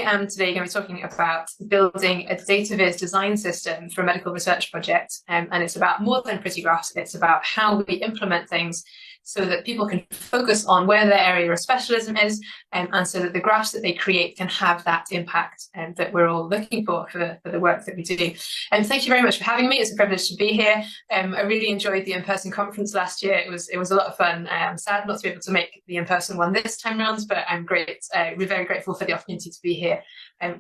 am today going to be talking about building a dataviz design system for a medical research project. And it's about more than pretty graphs. It's about how we implement things so that people can focus on where their area of specialism is, and so that the graphs that they create can have that impact that we're all looking for the work that we do. And thank you very much for having me. It's a privilege to be here. I really enjoyed the in-person conference last year. It was a lot of fun. I'm sad not to be able to make the in-person one this time around, but I'm great. We're very grateful for the opportunity to be here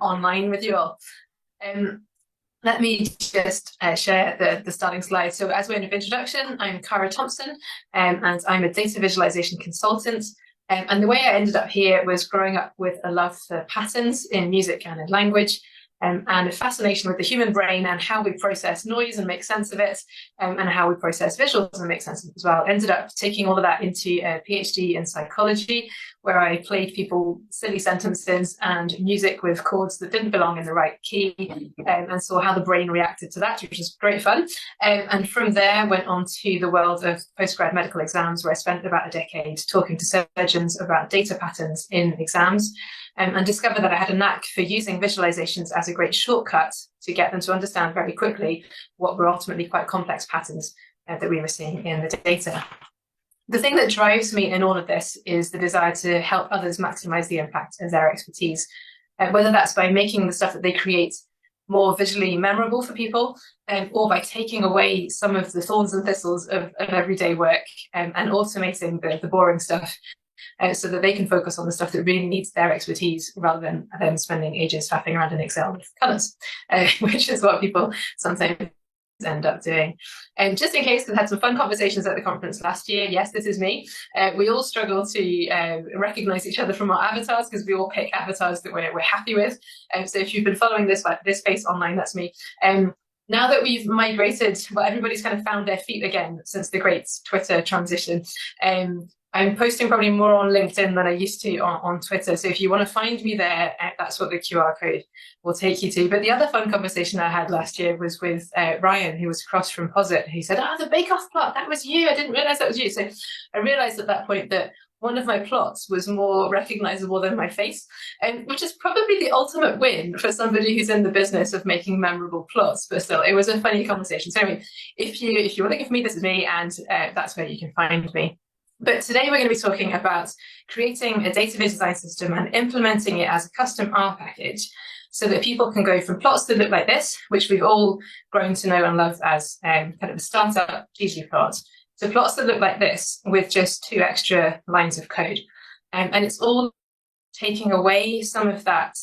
online with you all. Let me just share the starting slide. So as way of introduction, I'm Cara Thompson, and I'm a data visualization consultant. And the way I ended up here was growing up with a love for patterns in music and in language, and a fascination with the human brain and how we process noise and make sense of it, and how we process visuals and make sense of it as well. Ended up taking all of that into a PhD in psychology, where I played people silly sentences and music with chords that didn't belong in the right key, and saw how the brain reacted to that, which was great fun. And from there went on to the world of postgrad medical exams, where I spent about a decade talking to surgeons about data patterns in exams, and discovered that I had a knack for using visualizations as a great shortcut to get them to understand very quickly what were ultimately quite complex patterns that we were seeing in the data. The thing that drives me in all of this is the desire to help others maximize the impact of their expertise, whether that's by making the stuff that they create more visually memorable for people, or by taking away some of the thorns and thistles of everyday work, and automating the boring stuff, so that they can focus on the stuff that really needs their expertise, rather than them spending ages faffing around in Excel with colors, which is what people sometimes end up doing. And just in case, we had some fun conversations at the conference last year. Yes, this is me. We all struggle to recognize each other from our avatars, because we all pick avatars that we're happy with. So if you've been following this space online, that's me. Now that we've migrated, well, everybody's kind of found their feet again since the great Twitter transition. I'm posting probably more on LinkedIn than I used to on Twitter. So if you want to find me there, that's what the QR code will take you to. But the other fun conversation I had last year was with Ryan, who was across from Posit. He said, the bake-off plot, that was you. I didn't realize that was you. So I realized at that point that one of my plots was more recognizable than my face, which is probably the ultimate win for somebody who's in the business of making memorable plots. But still, it was a funny conversation. So anyway, if you want to give me, this is me, and that's where you can find me. But today we're going to be talking about creating a dataviz design system and implementing it as a custom R package, so that people can go from plots that look like this, which we've all grown to know and love as kind of a startup ggplot, to plots that look like this with just 2 extra lines of code. And it's all taking away some of that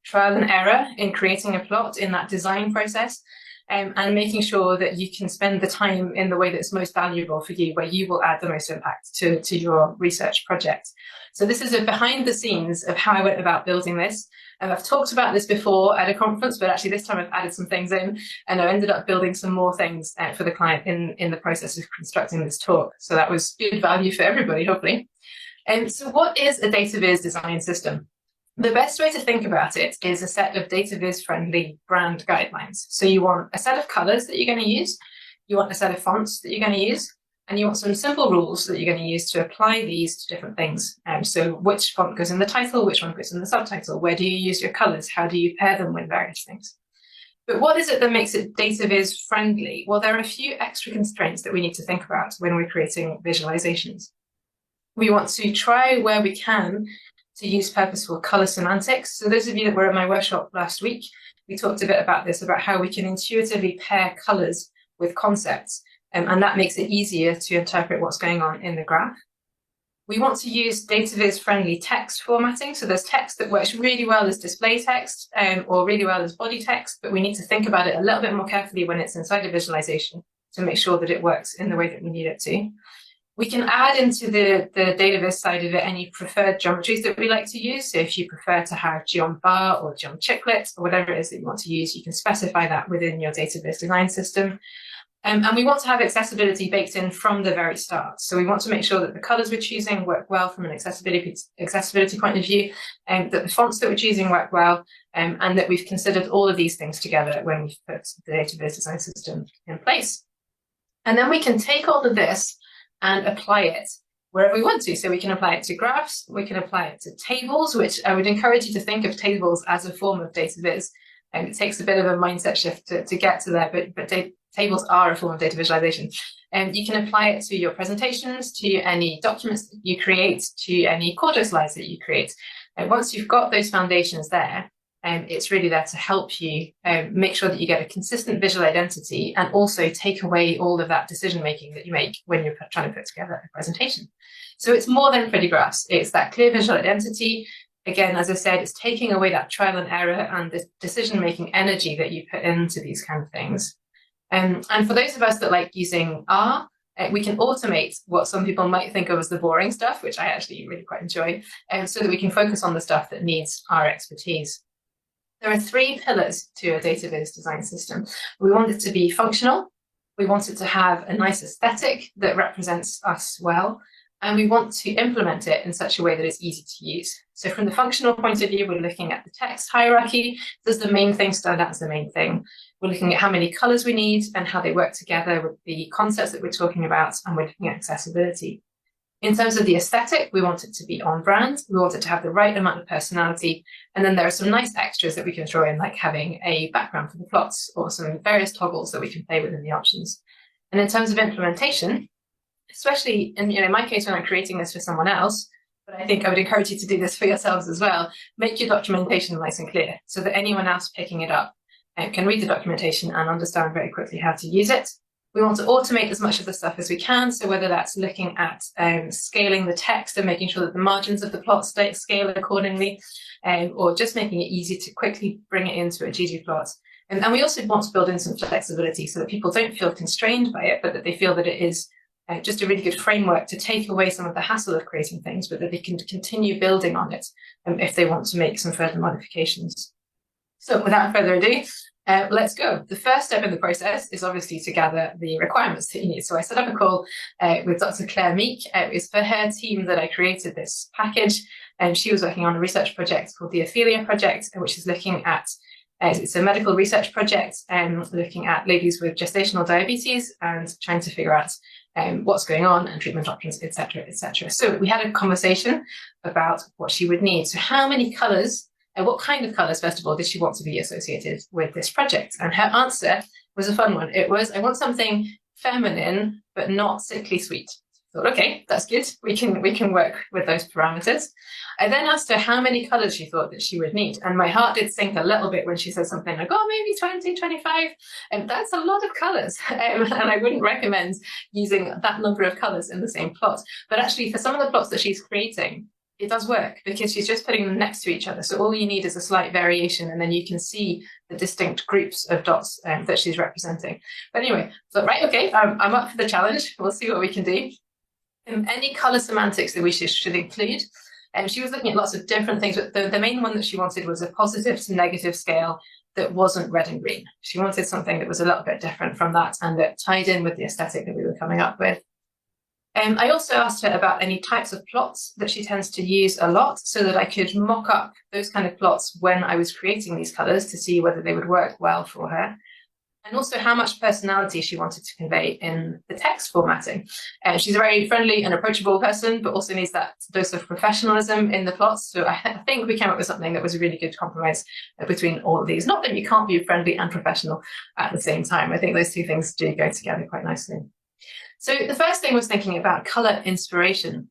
trial and error in creating a plot in that design process, and making sure that you can spend the time in the way that's most valuable for you, where you will add the most impact to your research project. So this is a behind the scenes of how I went about building this. And I've talked about this before at a conference, but actually this time I've added some things in, and I ended up building some more things for the client in the process of constructing this talk. So that was good value for everybody, hopefully. And so what is a dataviz design system? The best way to think about it is a set of dataviz-friendly brand guidelines. So you want a set of colors that you're going to use, you want a set of fonts that you're going to use, and you want some simple rules that you're going to use to apply these to different things. So which font goes in the title, which one goes in the subtitle, where do you use your colors, how do you pair them with various things? But what is it that makes it dataviz-friendly? Well, there are a few extra constraints that we need to think about when we're creating visualizations. We want to try where we can to use purposeful color semantics. So those of you that were at my workshop last week, we talked a bit about this, about how we can intuitively pair colors with concepts, and that makes it easier to interpret what's going on in the graph. We want to use dataviz-friendly text formatting. So there's text that works really well as display text, or really well as body text, but we need to think about it a little bit more carefully when it's inside a visualization to make sure that it works in the way that we need it to. We can add into the dataviz side of it any preferred geometries that we like to use. So if you prefer to have geom bar or geom chiclet or whatever it is that you want to use, you can specify that within your dataviz design system. And we want to have accessibility baked in from the very start. So we want to make sure that the colors we're choosing work well from an accessibility point of view, and that the fonts that we're choosing work well, and that we've considered all of these things together when we've put the dataviz design system in place. And then we can take all of this and apply it wherever we want to. So we can apply it to graphs, we can apply it to tables, which I would encourage you to think of tables as a form of data viz. And it takes a bit of a mindset shift to get to there, but tables are a form of data visualization. And you can apply it to your presentations, to any documents that you create, to any Cordo slides that you create. And once you've got those foundations there, it's really there to help you make sure that you get a consistent visual identity and also take away all of that decision making that you make when you're trying to put together a presentation. So it's more than pretty graphs. It's that clear visual identity. Again, as I said, it's taking away that trial and error and the decision making energy that you put into these kind of things. And for those of us that like using R, we can automate what some people might think of as the boring stuff, which I actually really quite enjoy, so that we can focus on the stuff that needs our expertise. There are 3 pillars to a data viz design system. We want it to be functional, we want it to have a nice aesthetic that represents us well, and we want to implement it in such a way that it's easy to use. So from the functional point of view, we're looking at the text hierarchy. Does the main thing stand out as the main thing? We're looking at how many colors we need and how they work together with the concepts that we're talking about, and we're looking at accessibility. In terms of the aesthetic, we want it to be on brand. We want it to have the right amount of personality. And then there are some nice extras that we can throw in, like having a background for the plots or some various toggles that we can play with in the options. And in terms of implementation, especially in my case, when I'm creating this for someone else, but I think I would encourage you to do this for yourselves as well, make your documentation nice and clear so that anyone else picking it up can read the documentation and understand very quickly how to use it. We want to automate as much of the stuff as we can. So whether that's looking at scaling the text and making sure that the margins of the plot scale accordingly, or just making it easy to quickly bring it into a ggplot. And we also want to build in some flexibility so that people don't feel constrained by it, but that they feel that it is just a really good framework to take away some of the hassle of creating things, but that they can continue building on it if they want to make some further modifications. So without further ado, let's go. The first step in the process is obviously to gather the requirements that you need. So I set up a call with Dr. Claire Meek. It was for her team that I created this package, and she was working on a research project called the Ophelia Project, which is looking at, it's a medical research project looking at ladies with gestational diabetes and trying to figure out what's going on and treatment options, etc., etc. So we had a conversation about what she would need. So how many colors, what kind of colors, first of all, did she want to be associated with this project? And her answer was a fun one. It was, I want something feminine, but not sickly sweet. I thought, okay, that's good. We can work with those parameters. I then asked her how many colors she thought that she would need. And my heart did sink a little bit when she said something like, oh, maybe 20, 25. And that's a lot of colors. And I wouldn't recommend using that number of colors in the same plot. But actually, for some of the plots that she's creating, it does work because she's just putting them next to each other. So all you need is a slight variation, and then you can see the distinct groups of dots that she's representing. But anyway, so right, okay, I'm up for the challenge. We'll see what we can do. Any color semantics that we should include. She was looking at lots of different things, but the main one that she wanted was a positive to negative scale that wasn't red and green. She wanted something that was a little bit different from that and that tied in with the aesthetic that we were coming up with. I also asked her about any types of plots that she tends to use a lot so that I could mock up those kind of plots when I was creating these colors to see whether they would work well for her. And also how much personality she wanted to convey in the text formatting. She's a very friendly and approachable person, but also needs that dose of professionalism in the plots. So I think we came up with something that was a really good compromise between all of these. Not that you can't be friendly and professional at the same time. I think those two things do go together quite nicely. So the first thing was thinking about color inspiration.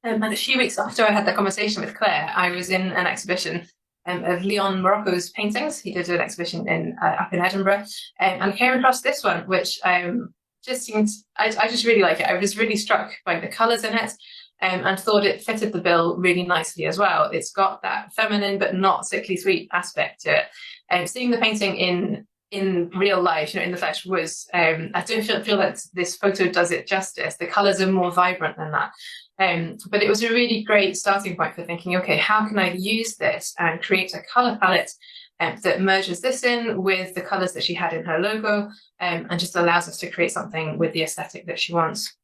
And a few weeks after I had that conversation with Claire, I was in an exhibition of Leon Morocco's paintings. He did an exhibition up in Edinburgh, and I came across this one, which just seemed, I just really like it. I was really struck by the colours in it, and thought it fitted the bill really nicely as well. It's got that feminine but not sickly sweet aspect to it. Seeing the painting in real life, in the flesh, was I don't feel that this photo does it justice. The colours are more vibrant than that. But it was a really great starting point for thinking, okay, how can I use this and create a colour palette that merges this in with the colours that she had in her logo, and just allows us to create something with the aesthetic that she wants.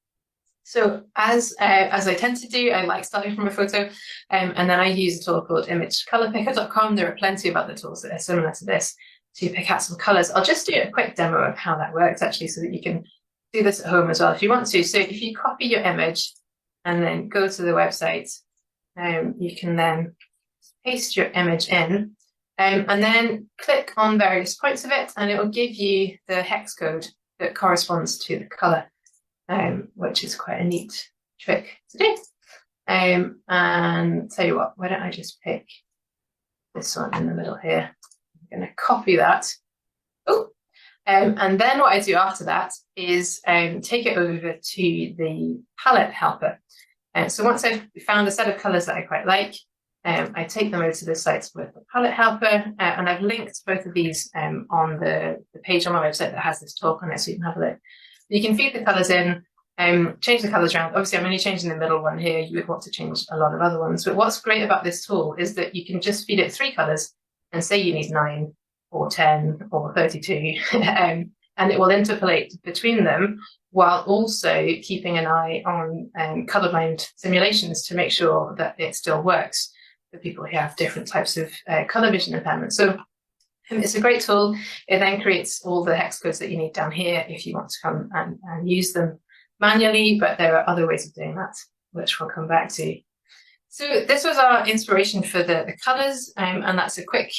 So as I tend to do, I like starting from a photo, and then I use a tool called imagecolorpicker.com. There are plenty of other tools that are similar to this to pick out some colours. I'll just do a quick demo of how that works, actually, so that you can do this at home as well if you want to. So if you copy your image and then go to the website, you can then paste your image in, and then click on various points of it, and it will give you the hex code that corresponds to the colour, which is quite a neat trick to do. And tell you what, why don't I just pick this one in the middle here. I'm going to copy that. Oh, and then what I do after that is take it over to the palette helper. So once I've found a set of colours that I quite like, I take them over to the sites with the palette helper, and I've linked both of these on the page on my website that has this talk on it, so you can have a look. You can feed the colours in, change the colours around. Obviously, I'm only changing the middle one here. You would want to change a lot of other ones. But what's great about this tool is that you can just feed it 3 colours and say you need 9 or 10 or 32, and it will interpolate between them while also keeping an eye on colourblind simulations to make sure that it still works for people who have different types of colour vision impairment. So it's a great tool. It then creates all the hex codes that you need down here if you want to come and use them manually, but there are other ways of doing that, which we'll come back to. So this was our inspiration for the colours, and that's a quick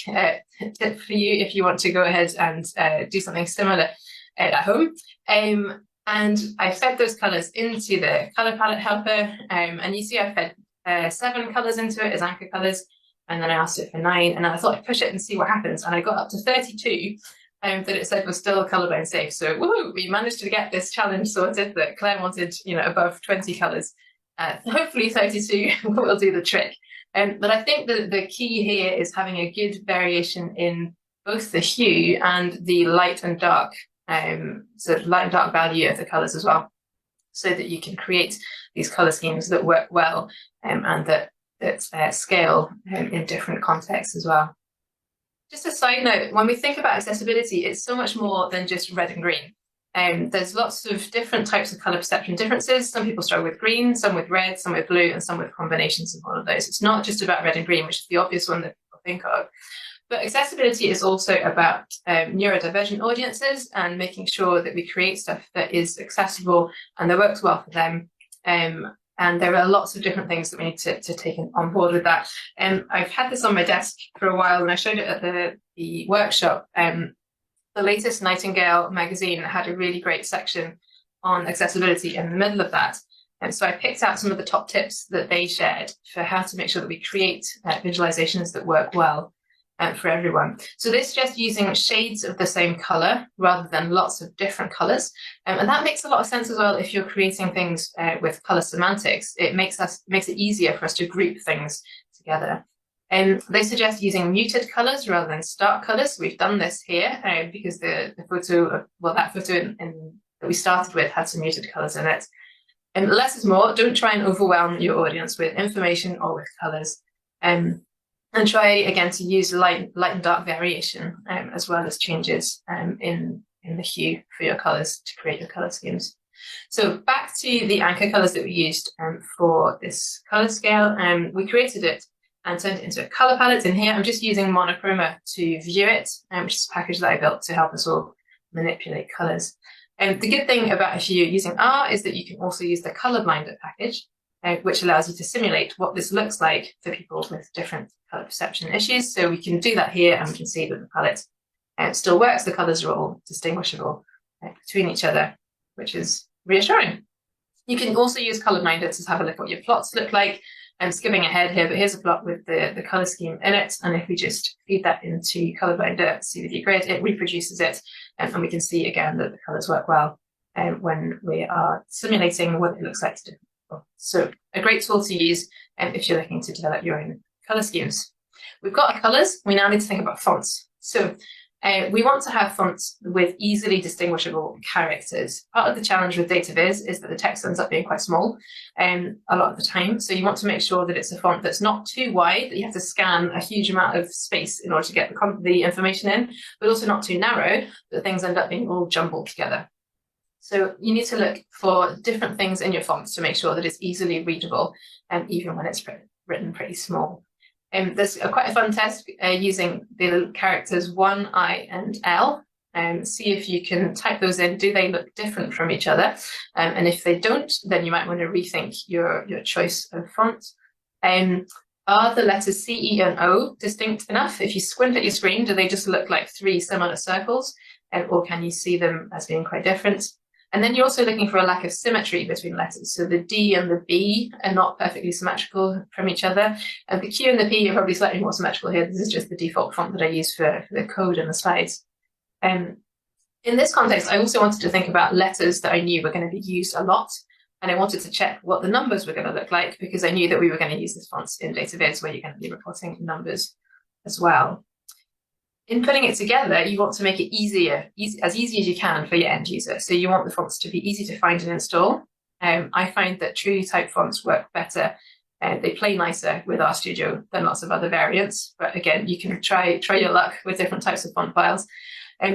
tip for you if you want to go ahead and do something similar at home. And I fed those colours into the colour palette helper, and you see I fed 7 colours into it as anchor colours, and then I asked it for 9, and then I thought I'd push it and see what happens, and I got up to 32 that it said was still colourblind safe. So woohoo, we managed to get this challenge sorted that Claire wanted, above 20 colours. Hopefully 32 will do the trick. But I think that the key here is having a good variation in both the hue and the light and dark, so light and dark value of the colours as well, so that you can create these colour schemes that work well, and that scale in different contexts as well. Just a side note, when we think about accessibility, it's so much more than just red and green. There's lots of different types of colour perception differences. Some people struggle with green, some with red, some with blue, and some with combinations of all of those. It's not just about red and green, which is the obvious one that people think of. But accessibility is also about neurodivergent audiences and making sure that we create stuff that is accessible and that works well for them. And there are lots of different things that we need to take on board with that. I've had this on my desk for a while, and I showed it at the workshop. The latest Nightingale magazine had a really great section on accessibility in the middle of that. And so I picked out some of the top tips that they shared for how to make sure that we create visualizations that work well for everyone. So they suggest using shades of the same color rather than lots of different colors. And that makes a lot of sense as well if you're creating things with color semantics. It makes it easier for us to group things together. They suggest using muted colours rather than stark colours. We've done this here because the photo, that photo that we started with had some muted colours in it. Less is more. Don't try and overwhelm your audience with information or with colours. And try again to use light and dark variation as well as changes in the hue for your colours to create your colour schemes. So back to the anchor colours that we used for this colour scale. We created it and turned it into a colour palette. In here, I'm just using Monochroma to view it, which is a package that I built to help us all manipulate colours. The good thing about if you're using R is that you can also use the Colour Blinder package, which allows you to simulate what this looks like for people with different colour perception issues. So we can do that here, and we can see that the palette still works. The colours are all distinguishable between each other, which is reassuring. You can also use Colour Blinder to have a look at what your plots look like. I'm skipping ahead here, but here's a plot with the colour scheme in it. And if we just feed that into Colour Blinder, see the view grid, it reproduces it. And we can see again that the colours work well when we are simulating what it looks like to do. So a great tool to use if you're looking to develop your own colour schemes. We've got our colours. We now need to think about fonts. So we want to have fonts with easily distinguishable characters. Part of the challenge with dataviz is that the text ends up being quite small a lot of the time. So you want to make sure that it's a font that's not too wide, that you have to scan a huge amount of space in order to get the information in, but also not too narrow, that things end up being all jumbled together. So you need to look for different things in your fonts to make sure that it's easily readable, even when it's written pretty small. There's quite a fun test using the characters 1, I, and L. see if you can type those in. Do they look different from each other? And if they don't, then you might want to rethink your choice of font. Are the letters C, E, and O distinct enough? If you squint at your screen, do they just look like three similar circles? Or can you see them as being quite different? And then you're also looking for a lack of symmetry between letters. So the D and the B are not perfectly symmetrical from each other. And the Q and the P are probably slightly more symmetrical here. This is just the default font that I use for the code and the slides. In this context, I also wanted to think about letters that I knew were going to be used a lot. And I wanted to check what the numbers were going to look like, because I knew that we were going to use this fonts in dataviz, where you're going to be reporting numbers as well. In putting it together, you want to make it as easy as you can for your end user. So you want the fonts to be easy to find and install. I find that true type fonts work better. They play nicer with RStudio than lots of other variants. But again, you can try your luck with different types of font files.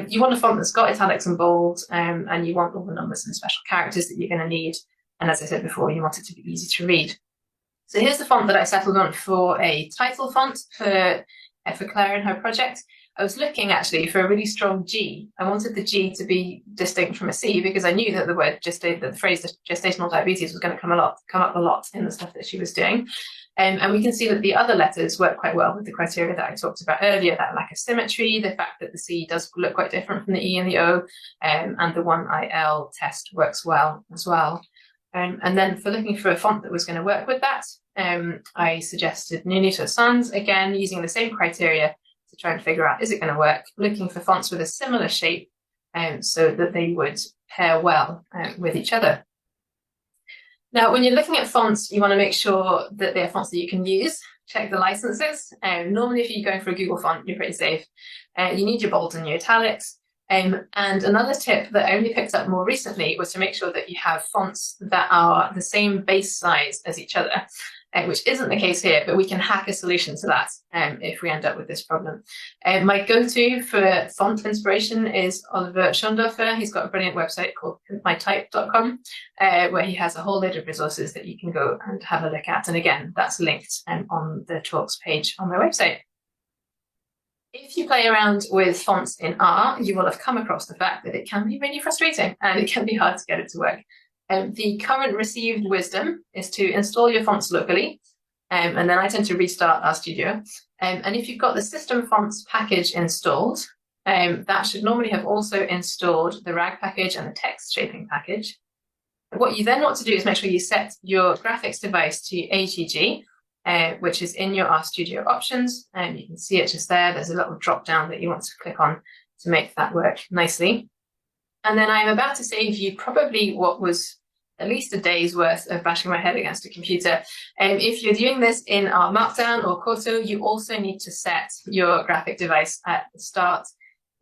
You want a font that's got italics and bold, and you want all the numbers and special characters that you're going to need. And as I said before, you want it to be easy to read. So here's the font that I settled on for a title font for Claire in her project. I was looking actually for a really strong G. I wanted the G to be distinct from a C, because I knew that the phrase gestational diabetes was going to come up a lot in the stuff that she was doing. And we can see that the other letters work quite well with the criteria that I talked about earlier, that lack of symmetry, the fact that the C does look quite different from the E and the O, and the 1IL test works well as well. And then for looking for a font that was going to work with that, I suggested Nuneato Sans, again, using the same criteria to try and figure out, is it going to work? Looking for fonts with a similar shape, so that they would pair well with each other. Now, when you're looking at fonts, you want to make sure that they're fonts that you can use. Check the licenses. Normally, if you're going for a Google font, you're pretty safe. You need your bold and your italics. And another tip that I only picked up more recently was to make sure that you have fonts that are the same base size as each other, which isn't the case here, but we can hack a solution to that if we end up with this problem. My go-to for font inspiration is Oliver Schondorfer. He's got a brilliant website called mytype.com, where he has a whole load of resources that you can go and have a look at. And again, that's linked on the talks page on my website. If you play around with fonts in R, you will have come across the fact that it can be really frustrating and it can be hard to get it to work. The current received wisdom is to install your fonts locally, and then I tend to restart RStudio. And if you've got the system fonts package installed, that should normally have also installed the RAG package and the text shaping package. What you then want to do is make sure you set your graphics device to AGG, which is in your RStudio options, and you can see it just there. There's a little drop down that you want to click on to make that work nicely. And then I'm about to save you probably what was at least a day's worth of bashing my head against a computer. If you're doing this in our Markdown or Corto, you also need to set your graphic device at the start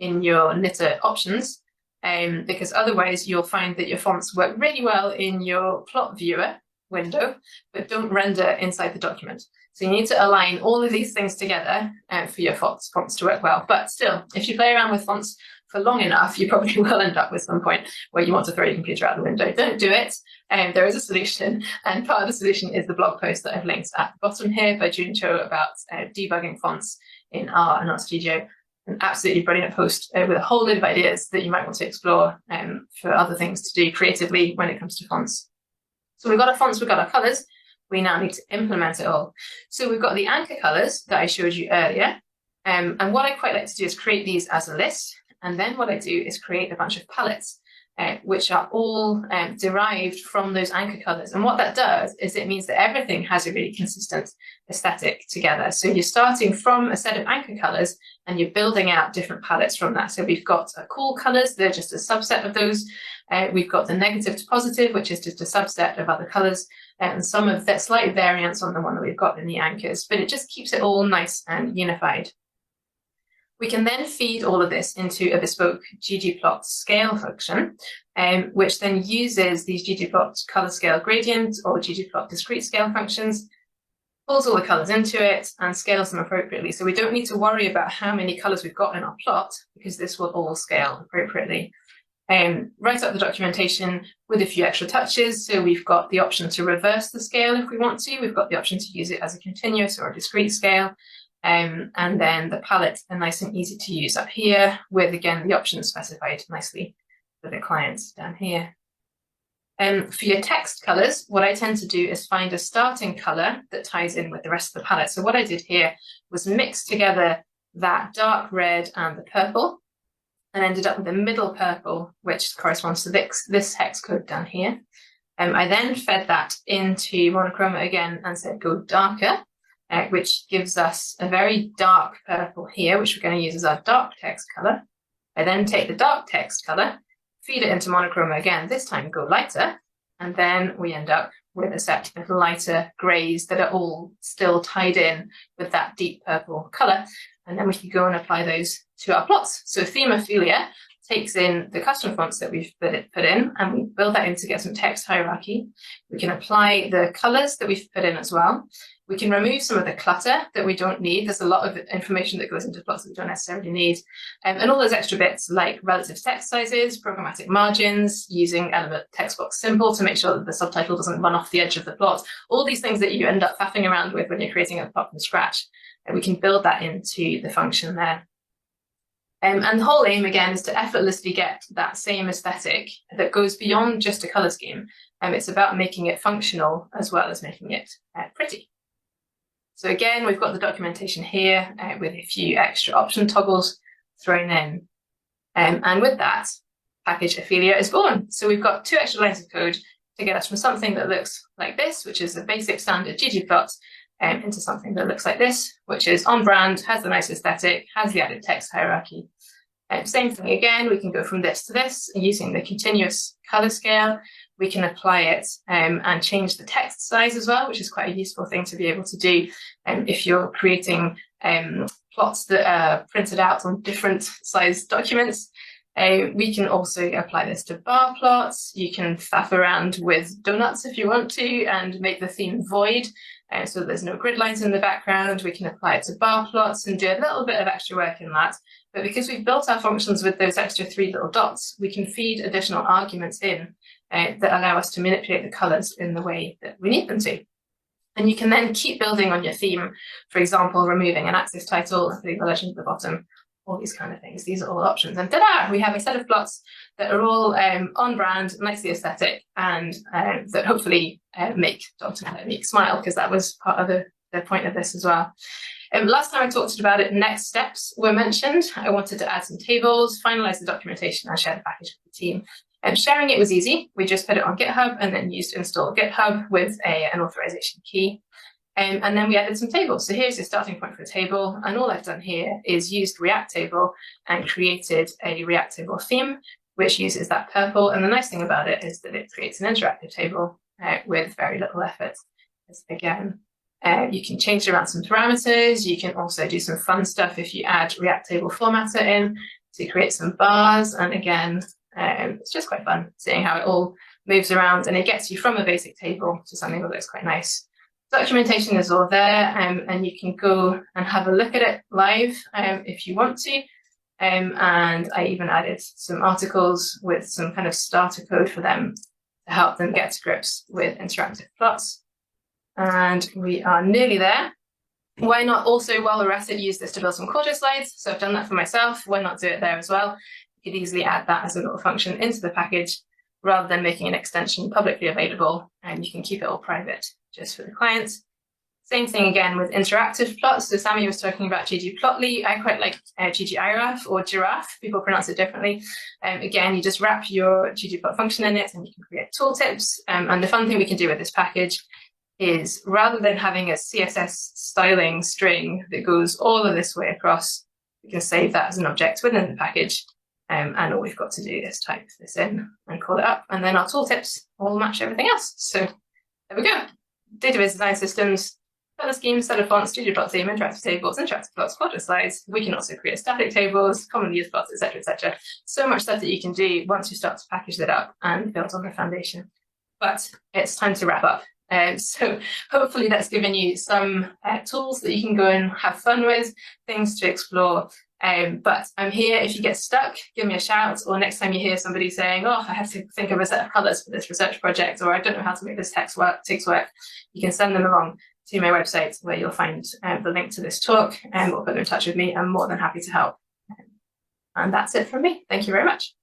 in your knitr options, because otherwise you'll find that your fonts work really well in your plot viewer window, but don't render inside the document. So you need to align all of these things together for your fonts to work well. But still, if you play around with fonts for long enough, you probably will end up with some point where you want to throw your computer out the window. Don't do it. There is a solution, and part of the solution is the blog post that I've linked at the bottom here by June Cho about debugging fonts in R and RStudio. An absolutely brilliant post with a whole load of ideas that you might want to explore for other things to do creatively when it comes to fonts. So we've got our fonts, we've got our colors. We now need to implement it all. So we've got the anchor colors that I showed you earlier. And what I quite like to do is create these as a list. And then what I do is create a bunch of palettes, which are all derived from those anchor colors. And what that does is it means that everything has a really consistent aesthetic together. So you're starting from a set of anchor colors and you're building out different palettes from that. So we've got cool colors, they're just a subset of those. We've got the negative to positive, which is just a subset of other colors, and some of that slight variance on the one that we've got in the anchors, but it just keeps it all nice and unified. We can then feed all of this into a bespoke ggplot scale function, which then uses these ggplot color scale gradient or ggplot discrete scale functions, pulls all the colors into it and scales them appropriately. So we don't need to worry about how many colors we've got in our plot, because this will all scale appropriately. Write up the documentation with a few extra touches. So we've got the option to reverse the scale if we want to. We've got the option to use it as a continuous or a discrete scale. And then the palette are nice and easy to use up here with, again, the options specified nicely for the clients down here. For your text colors, what I tend to do is find a starting color that ties in with the rest of the palette. So what I did here was mix together that dark red and the purple, and ended up with a middle purple, which corresponds to this hex code down here. I then fed that into monochroma again and said go darker, which gives us a very dark purple here, which we're going to use as our dark text color. I then take the dark text color, feed it into monochroma again, this time go lighter, and then we end up with a set of lighter greys that are all still tied in with that deep purple color. And then we can go and apply those to our plots. So Themophilia takes in the custom fonts that we've put in, and we build that in to get some text hierarchy. We can apply the colors that we've put in as well. We can remove some of the clutter that we don't need. There's a lot of information that goes into plots that we don't necessarily need. And all those extra bits like relative text sizes, programmatic margins, using element text box symbol to make sure that the subtitle doesn't run off the edge of the plot. All these things that you end up faffing around with when you're creating a plot from scratch. And we can build that into the function there. And the whole aim, again, is to effortlessly get that same aesthetic that goes beyond just a color scheme. It's about making it functional as well as making it pretty. So again, we've got the documentation here with a few extra option toggles thrown in. And with that, package Ophelia is born. So we've got 2 extra lines of code to get us from something that looks like this, which is a basic standard ggplot, into something that looks like this, which is on brand, has the nice aesthetic, has the added text hierarchy. Same thing again, we can go from this to this using the continuous color scale. We can apply it and change the text size as well, which is quite a useful thing to be able to do if you're creating plots that are printed out on different size documents. We can also apply this to bar plots. You can faff around with donuts if you want to and make the theme void. So there's no grid lines in the background. We can apply it to bar plots and do a little bit of extra work in that. But because we've built our functions with those extra 3 little dots, we can feed additional arguments in that allow us to manipulate the colors in the way that we need them to. And you can then keep building on your theme, for example, removing an axis title and putting the legend at the bottom, all these kind of things. These are all options. And ta-da! We have a set of plots that are all on brand, nicely aesthetic, and that hopefully make Dr. Meek smile, because that was part of the point of this as well. Last time I talked about it, next steps were mentioned. I wanted to add some tables, finalize the documentation, and share the package with the team. Sharing it was easy. We just put it on GitHub and then used install GitHub with an authorization key. And then we added some tables. So here's the starting point for the table. And all I've done here is used React table and created a React table theme, which uses that purple. And the nice thing about it is that it creates an interactive table with very little effort. Again, you can change around some parameters. You can also do some fun stuff if you add React table formatter in to create some bars. And again, it's just quite fun seeing how it all moves around, and it gets you from a basic table to something that looks quite nice. Documentation is all there, and you can go and have a look at it live if you want to. And I even added some articles with some kind of starter code for them to help them get to grips with interactive plots. And we are nearly there. Why not also, while we're at it, use this to build some quarter slides? So I've done that for myself. Why not do it there as well? You could easily add that as a little function into the package rather than making an extension publicly available, and you can keep it all private just for the clients. Same thing again with interactive plots. So Sammy was talking about ggplotly. I quite like ggiraf or giraffe. People pronounce it differently. Again, you just wrap your ggplot function in it and you can create tooltips. And the fun thing we can do with this package is, rather than having a CSS styling string that goes all of this way across, we can save that as an object within the package. And all we've got to do is type this in and call it up. And then our tooltips will match everything else. So there we go. Dataviz design systems, color schemes, set of fonts, ggplot theme, interactive tables, interactive plots, quarter slides. We can also create static tables, commonly used plots, etc., etc. So much stuff that you can do once you start to package that up and build on the foundation. But it's time to wrap up. So hopefully that's given you some tools that you can go and have fun with, things to explore. But I'm here if you get stuck, give me a shout, or next time you hear somebody saying, oh, I have to think of a set of colors for this research project, or I don't know how to make this text work, you can send them along to my website, where you'll find the link to this talk, or put them in touch with me. I'm more than happy to help. And that's it from me. Thank you very much.